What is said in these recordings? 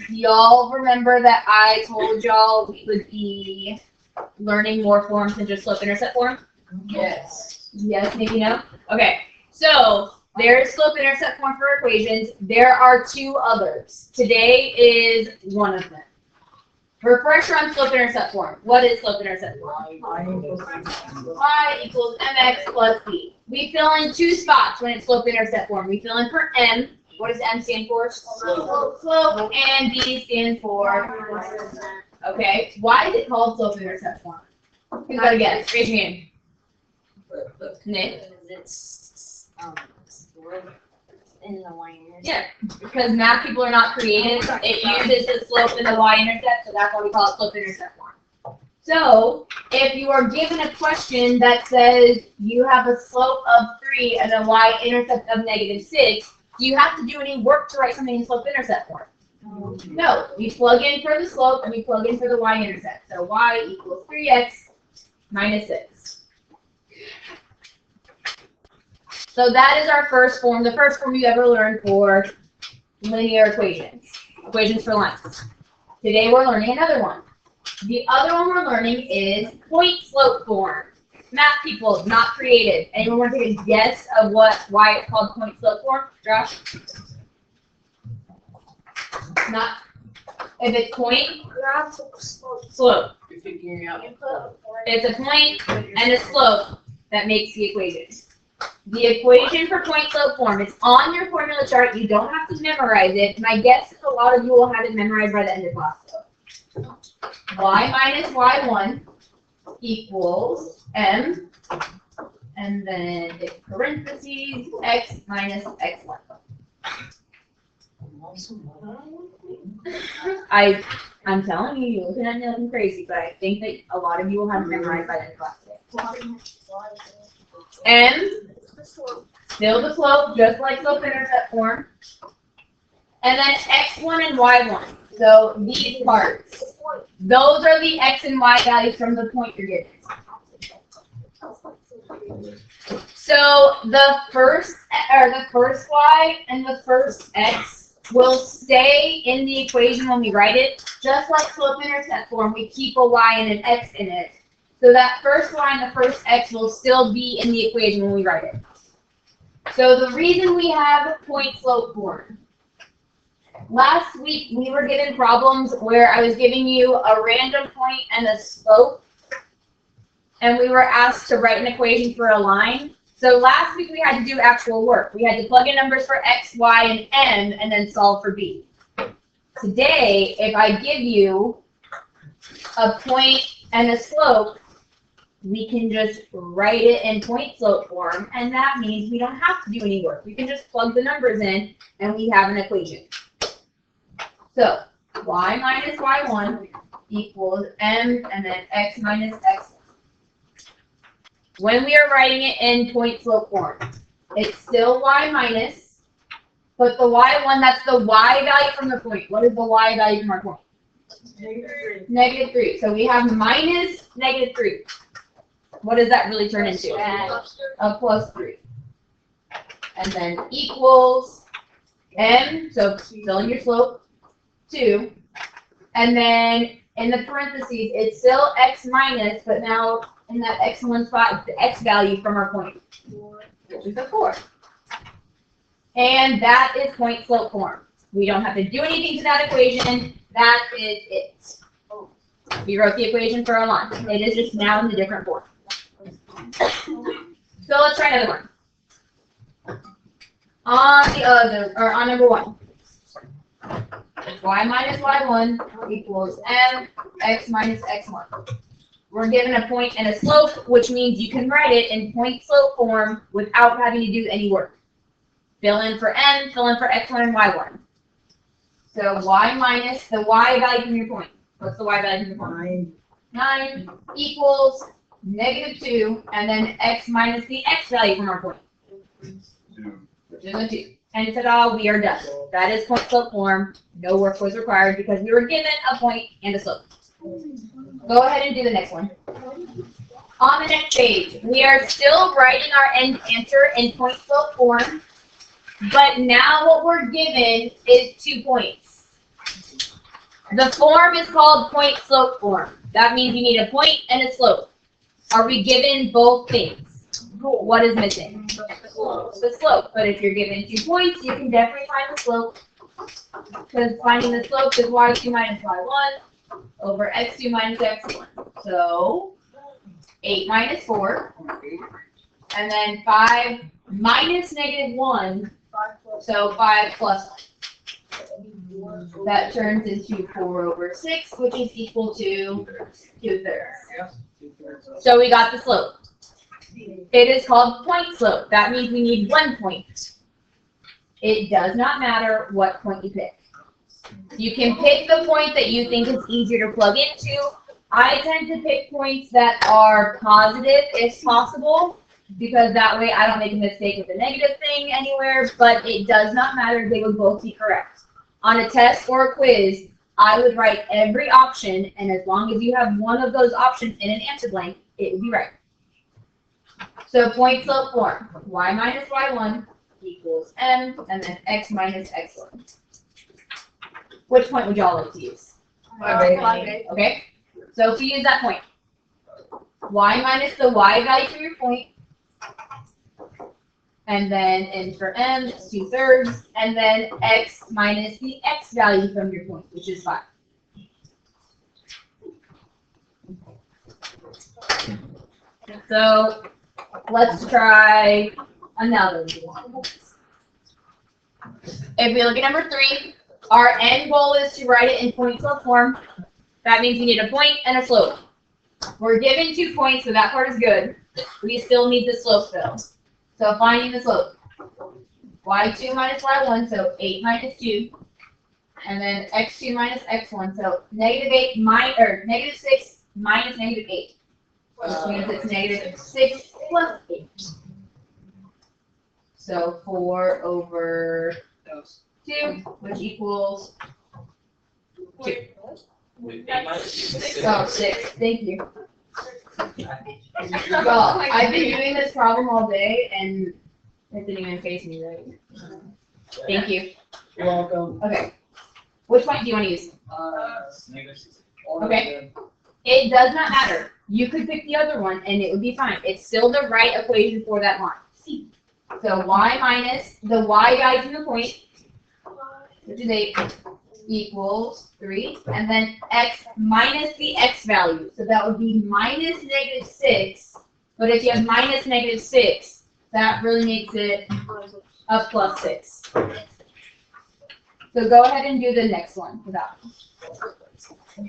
y'all remember that I told y'all we would be learning more forms than just slope-intercept form? Yes. Yes, maybe no? Okay, so there's slope-intercept form for equations. There are two others. Today is one of them. Refresher on slope-intercept form. What is slope-intercept form? Y equals mx plus b. We fill in two spots when it's slope-intercept form. We fill in for m. What does m stand for? Slope. And b stands for? Okay. Why is it called slope-intercept form? Who's got a guess? Raise your hand. Nick? It's in the y-intercept. Yeah, because math people are not creative. It uses the slope and the y-intercept, so that's why we call it slope-intercept form. So, if you are given a question that says you have a slope of 3 and a y-intercept of -6, do you have to do any work to write something in slope-intercept form? No, we plug in for the slope and we plug in for the y-intercept. So y equals 3x minus 6. So that is our first form, the first form you ever learned for linear equations, equations for lines. Today we're learning another one. The other one we're learning is point slope form. Math people, not creative. Anyone want to take a guess of why it's called point slope form? Josh? Not. If it's point, slope. You're figuring out. It's a point and a slope that makes the equation. The equation for point slope form is on your formula chart. You don't have to memorize it. My guess is a lot of you will have it memorized by the end of class. Y minus y1 equals m, and then in parentheses, x minus x1. I'm telling you, you're looking at me looking crazy, but I think that a lot of you will have it memorized by the end of class. M, still the slope, just like slope-intercept form. And then x1 and y1. So these parts, those are the x and y values from the point you're given. So the first y and the first x will stay in the equation when we write it. Just like slope-intercept form, we keep a y and an x in it. So that first y and the first x will still be in the equation when we write it. So the reason we have point slope form. Last week we were given problems where I was giving you a random point and a slope, and we were asked to write an equation for a line. So last week we had to do actual work. We had to plug in numbers for x, y, and m, and then solve for b. Today, if I give you a point and a slope, we can just write it in point slope form, and that means we don't have to do any work. We can just plug the numbers in, and we have an equation. So, y minus y1 equals m, and then x minus x1. When we are writing it in point slope form, it's still y minus, but the y1, that's the y value from the point. What is the y value from our point? Negative 3. So we have minus negative 3. What does that really turn into? A plus 3. And then equals m, so fill in your slope, 2. And then in the parentheses, it's still x minus, but now in that x1 spot, the x value from our point, which is a 4. And that is point slope form. We don't have to do anything to that equation. That is it. We wrote the equation for our line. It is just now in a different form. So let's try another one. On number 1. Y minus y1 equals m, x minus x1. We're given a point and a slope, which means you can write it in point slope form without having to do any work. Fill in for m, fill in for x1 and y1. So y minus the y value from your point. What's the y value from your point? 9 equals negative 2, and then x minus the x value from our point, 2. which is a 2. And ta-da, we are done. That is point slope form. No work was required because we were given a point and a slope. Go ahead and do the next one. On the next page, we are still writing our answer in point slope form, but now what we're given is 2 points. The form is called point slope form. That means you need a point and a slope. Are we given both things? What is missing? The slope. But if you're given 2 points, you can definitely find the slope. Because finding the slope is y2 minus y1 over x2 minus x1. So 8 minus 4. And then 5 minus -1. So 5 plus 1. That turns into 4 over 6, which is equal to 2/3. So we got the slope. It is called point slope. That means we need 1 point. It does not matter what point you pick. You can pick the point that you think is easier to plug into. I tend to pick points that are positive if possible, because that way I don't make a mistake with a negative thing anywhere, but it does not matter. They would both be correct. On a test or a quiz, I would write every option, and as long as you have one of those options in an answer blank, it would be right. So point slope form, y minus y1 equals m, and then x minus x1. Which point would y'all like to use? Okay, so if you use that point, y minus the y value for your point, and then n for m is 2/3, and then x minus the x value from your point, which is 5. So let's try another one. If we look at number 3, our end goal is to write it in point slope form. That means we need a point and a slope. We're given 2 points, so that part is good. We still need the slope though. So finding the slope. y2 minus y1, so 8 minus 2. And then x2 minus x1, so -8 -6 minus -8. Which means it's -6 plus 8. So 4 over 2, which equals 2. Oh, 6. Thank you. Well, I've been doing this problem all day, and it didn't even face me, right? Thank you. You're welcome. Okay. Which point do you want to use? Okay. It does not matter. You could pick the other one, and it would be fine. It's still the right equation for that line. So y minus the y value from the point, which is 8, equals 3, and then x minus the x value. So that would be minus -6, but if you have minus -6, that really makes it a plus 6. So go ahead and do the next one for that one.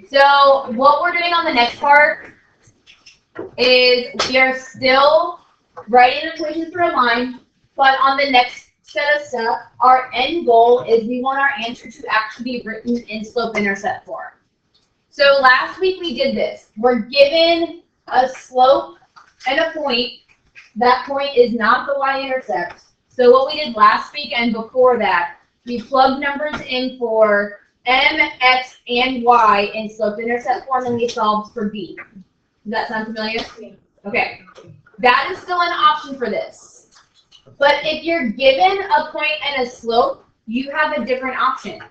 So what we're doing on the next part is we are still writing equations for a line, but on the next set of stuff, our end goal is we want our answer to actually be written in slope-intercept form. So last week we did this. We're given a slope and a point. That point is not the y-intercept. So what we did last week and before that, we plugged numbers in for m, x, and y in slope-intercept form, and we solved for b. Does that sound familiar? Okay. That is still an option for this. But if you're given a point and a slope, you have a different option.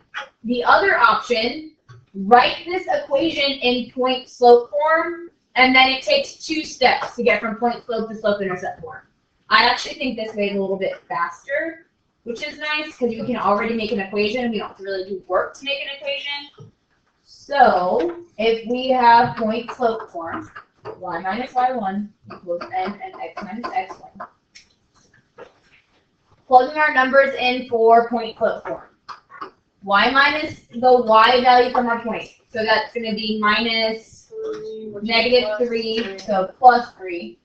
The other option, write this equation in point slope form, and then it takes 2 steps to get from point slope to slope-intercept form. I actually think this way is a little bit faster, which is nice because you can already make an equation. We don't have to really do work to make an equation. So if we have point slope form, y minus y1 equals n and x minus x1. Plugging our numbers in for point slope form. Y minus the y value from our point. So that's going to be minus -3, so plus 3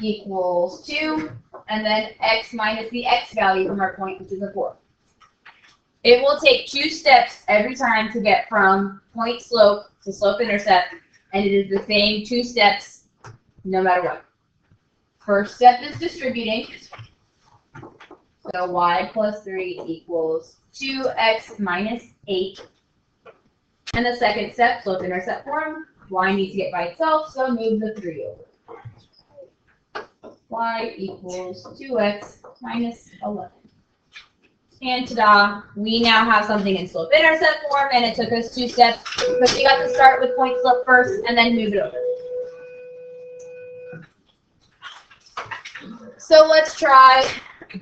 equals 2. And then x minus the x value from our point, which is a 4. It will take 2 steps every time to get from point slope to slope-intercept, and it is the same 2 steps no matter what. First step is distributing. So y plus 3 equals 2x minus 8. And the second step, slope-intercept form, y needs to get by itself, so move the 3 over. Y equals 2x minus 11. And ta-da, we now have something in slope-intercept form, and it took us 2 steps, but we got to start with point slope first and then move it over. So let's try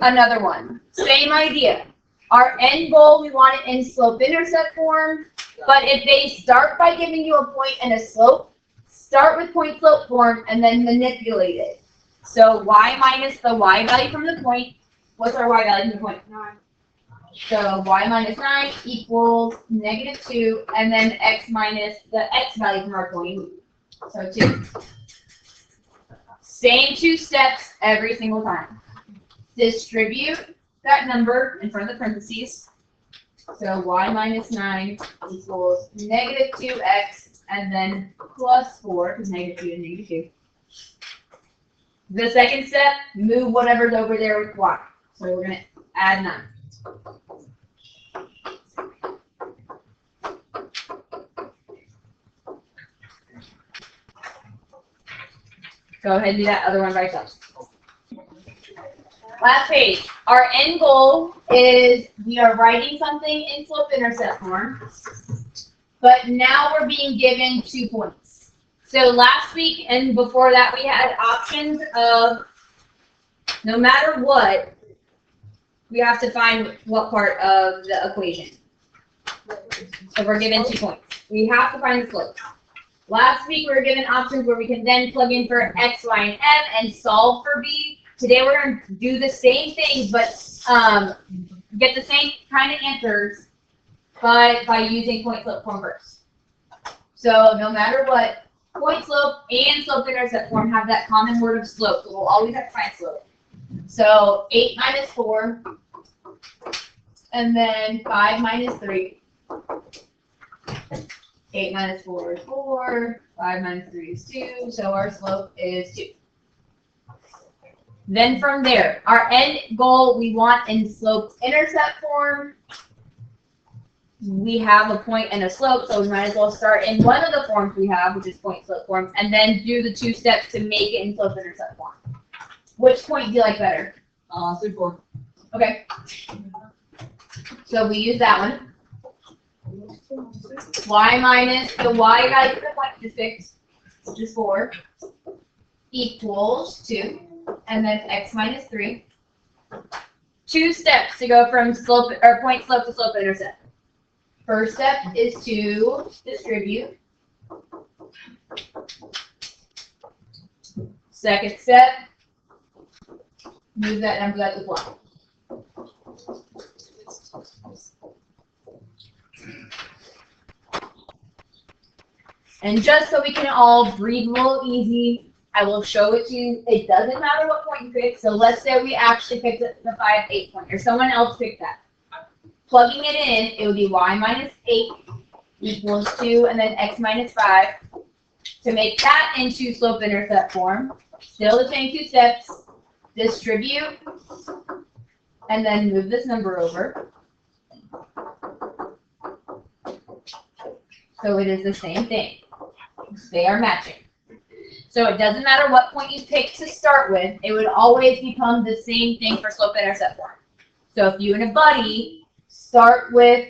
another one. Same idea. Our end goal, we want it in slope-intercept form, but if they start by giving you a point and a slope, start with point slope form and then manipulate it. So y minus the y value from the point. What's our y value from the point? 9. So y minus 9 equals -2, and then x minus the x value from our point. So 2. Same 2 steps every single time. Distribute that number in front of the parentheses. So y minus 9 equals -2x, and then plus 4, because -2 is -2. The second step, move whatever's over there with y. So we're going to add 9. Go ahead and do that other one by yourself. Last page. Our end goal is we are writing something in slope-intercept form, but now we're being given 2 points. So last week and before that, we had options of no matter what, we have to find what part of the equation. So we're given 2 points. We have to find the slope. Last week we were given options where we can then plug in for x, y, and m and solve for b. Today we're going to do the same thing, but get the same kind of answers, but by using point slope form first. So no matter what, point slope and slope-intercept form have that common word of slope, so we'll always have to find slope. So 8 minus 4, and then 5 minus 3. 8 minus 4 is 4, 5 minus 3 is 2, so our slope is 2. Then from there, our end goal we want in slope-intercept form. We have a point and a slope, so we might as well start in one of the forms we have, which is point slope form, and then do the 2 steps to make it in slope-intercept form. Which point do you like better? 4. Okay. So we use that one. Y minus the y value for the point is fixed, which is 4, equals 2, and then x minus 3. 2 steps to go from slope or point slope to slope-intercept. First step is to distribute. Second step, move that number at the block. And just so we can all breathe a little easy, I will show it to you. It doesn't matter what point you pick. So let's say we actually picked the 5, 8 point, or someone else picked that. Plugging it in, it would be y minus 8 equals 2, and then x minus 5. To make that into slope-intercept form, still the same 2 steps. Distribute, and then move this number over. So it is the same thing. They are matching. So it doesn't matter what point you pick to start with, it would always become the same thing for slope-intercept form. So if you and a buddy start with,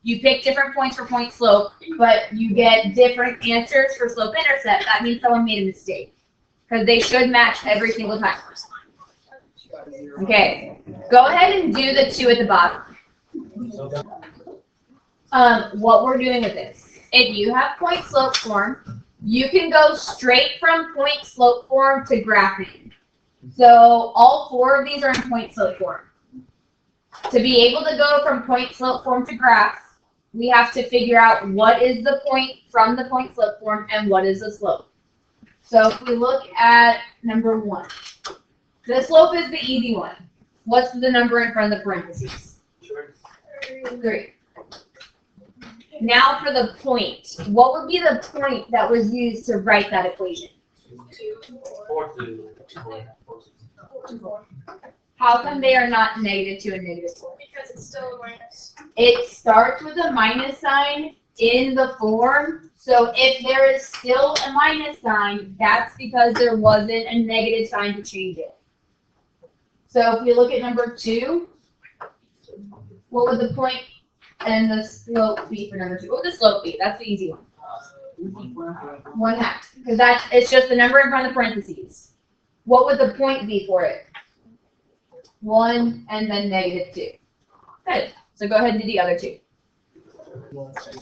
you pick different points for point slope, but you get different answers for slope-intercept, that means someone made a mistake. Because they should match every single time. Okay, go ahead and do the 2 at the bottom. What we're doing with this, if you have point slope form, you can go straight from point slope form to graphing. So all 4 of these are in point slope form. To be able to go from point slope form to graph, we have to figure out what is the point from the point slope form and what is the slope. So if we look at number 1, the slope is the easy one. What's the number in front of the parentheses? 3. Now for the point. What would be the point that was used to write that equation? 4. How come they are not -2 and -4? Because it's still a minus. It starts with a minus sign in the form. So if there is still a minus sign, that's because there wasn't a negative sign to change it. So if we look at number 2, What would the point and the slope be for number 2? What would the slope be? That's the easy one. 1/2. Because it's just the number in front of the parentheses. What would the point be for it? 1 and then -2. Good. So go ahead and do the other two.